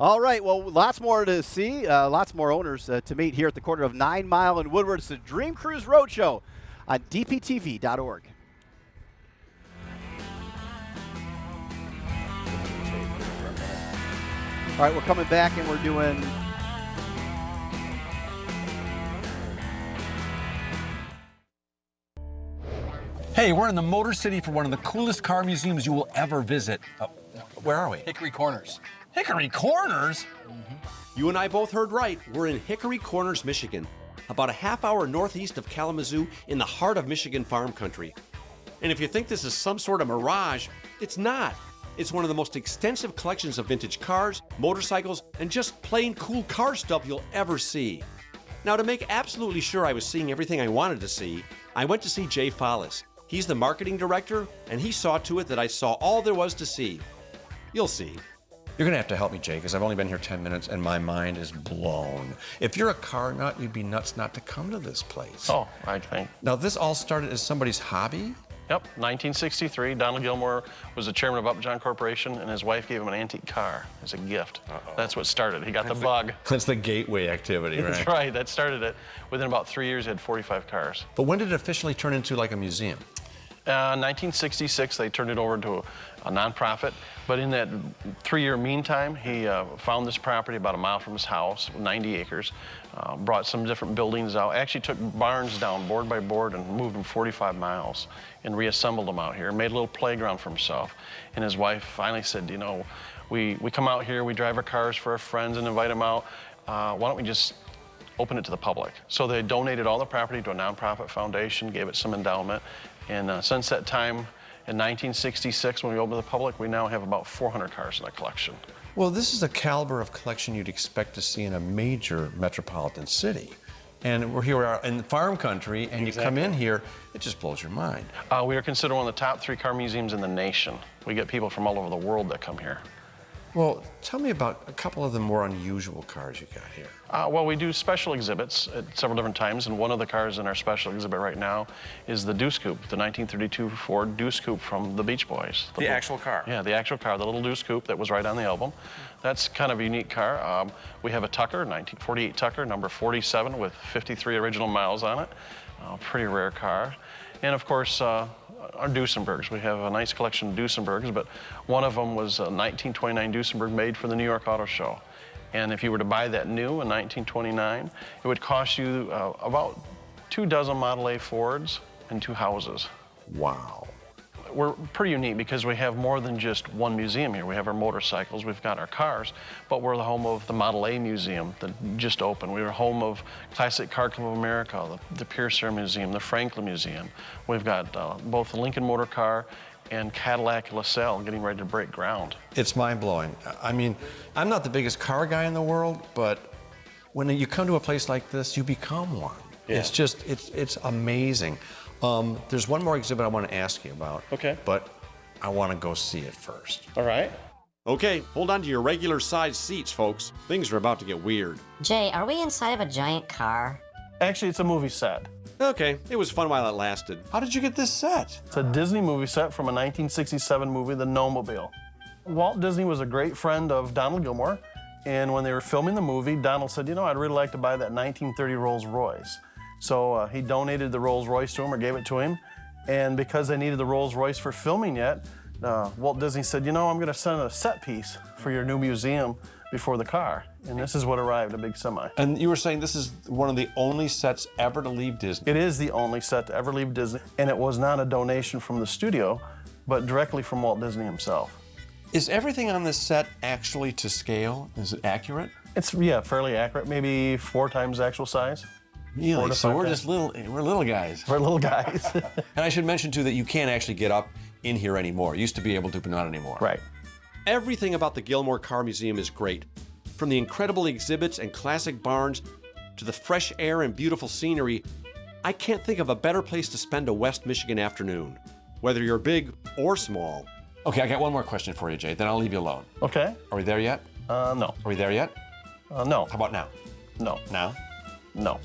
All right, well, lots more to see, lots more owners to meet here at the corner of 9 Mile and Woodward. It's the Dream Cruise Roadshow on dptv.org. All right, we're coming back and we're doing Hey, we're in the Motor City for one of the coolest car museums you will ever visit. Where are we? Hickory Corners. Hickory Corners? You and I both heard right. We're in Hickory Corners, Michigan, about a half-hour northeast of Kalamazoo in the heart of Michigan farm country. And if you think this is some sort of mirage, it's not. It's one of the most extensive collections of vintage cars, motorcycles, and just plain cool car stuff you'll ever see. Now, to make absolutely sure I was seeing everything I wanted to see, I went to see Jay Follis. He's the marketing director, and he saw to it that I saw all there was to see. You'll see. You're gonna have to help me, Jay, because I've only been here 10 minutes and my mind is blown. If you're a car nut, you'd be nuts not to come to this place. Oh, I think. Now, this all started as somebody's hobby? Yep, 1963, Donald Gilmore was the chairman of Upjohn Corporation, and his wife gave him an antique car as a gift. That's what started. He got the bug. That's the gateway activity, right? That's right, that started it. Within about 3 years, he had 45 cars. But when did it officially turn into like a museum? 1966, they turned it over to a nonprofit. But in that 3-year meantime, he found this property about a mile from his house, 90 acres, brought some different buildings out, actually took barns down board by board and moved them 45 miles and reassembled them out here, made a little playground for himself. And his wife finally said, you know, we come out here, we drive our cars for our friends and invite them out. Why don't we just open it to the public? So they donated all the property to a nonprofit foundation, gave it some endowment. And since that time, in 1966, when we opened to the public, we now have about 400 cars in the collection. Well, this is the caliber of collection you'd expect to see in a major metropolitan city. And we're here in farm country, and you come in here, it just blows your mind. We are considered one of the top 3 car museums in the nation. We get people from all over the world that come here. Well, tell me about a couple of the more unusual cars you got here. Well, we do special exhibits at several different times, and one of the cars in our special exhibit right now is the Deuce Coupe, the 1932 Ford Deuce Coupe from the Beach Boys. The actual car? Yeah, the actual car, the little Deuce Coupe that was right on the album. That's kind of a unique car. We have a Tucker, 1948 Tucker, number 47 with 53 original miles on it. Pretty rare car. And of course, our Duesenbergs. We have a nice collection of Duesenbergs, but one of them was a 1929 Duesenberg made for the New York Auto Show. And if you were to buy that new in 1929, it would cost you about 2 dozen Model A Fords and 2 houses. Wow. We're pretty unique because we have more than just one museum here. We have our motorcycles, we've got our cars, but we're the home of the Model A Museum that just opened. We were home of Classic Car Club of America, the Pierce Air Museum, the Franklin Museum. We've got both the Lincoln Motor Car and Cadillac LaSalle getting ready to break ground. It's mind-blowing. I mean, I'm not the biggest car guy in the world, but when you come to a place like this, you become one. Yeah. It's just, it's amazing. There's one more exhibit I want to ask you about. Okay. But I want to go see it first. All right. Okay, hold on to your regular size seats, folks. Things are about to get weird. Jay, are we inside of a giant car? Actually, it's a movie set. Okay, it was fun while it lasted. How did you get this set? It's a Disney movie set from a 1967 movie, The Gnome-Mobile. Walt Disney was a great friend of Donald Gilmore, and when they were filming the movie, Donald said, you know, I'd really like to buy that 1930 Rolls Royce. So he donated the Rolls Royce to him, or gave it to him, and because they needed the Rolls Royce for filming yet, Walt Disney said, you know, I'm gonna send a set piece for your new museum before the car. And this is what arrived, a big semi. And you were saying this is one of the only sets ever to leave Disney? It is the only set to ever leave Disney, and it was not a donation from the studio, but directly from Walt Disney himself. Is everything on this set actually to scale? Is it accurate? It's, yeah, fairly accurate, maybe 4 times the actual size. Really? So we're just little guys. We're little guys. And I should mention too that you can't actually get up in here anymore. You used to be able to, but not anymore. Right. Everything about the Gilmore Car Museum is great. From the incredible exhibits and classic barns to the fresh air and beautiful scenery, I can't think of a better place to spend a West Michigan afternoon, whether you're big or small. Okay, I got one more question for you, Jay, then I'll leave you alone. Okay. Are we there yet? No. Are we there yet? No. How about now? No. Now? No.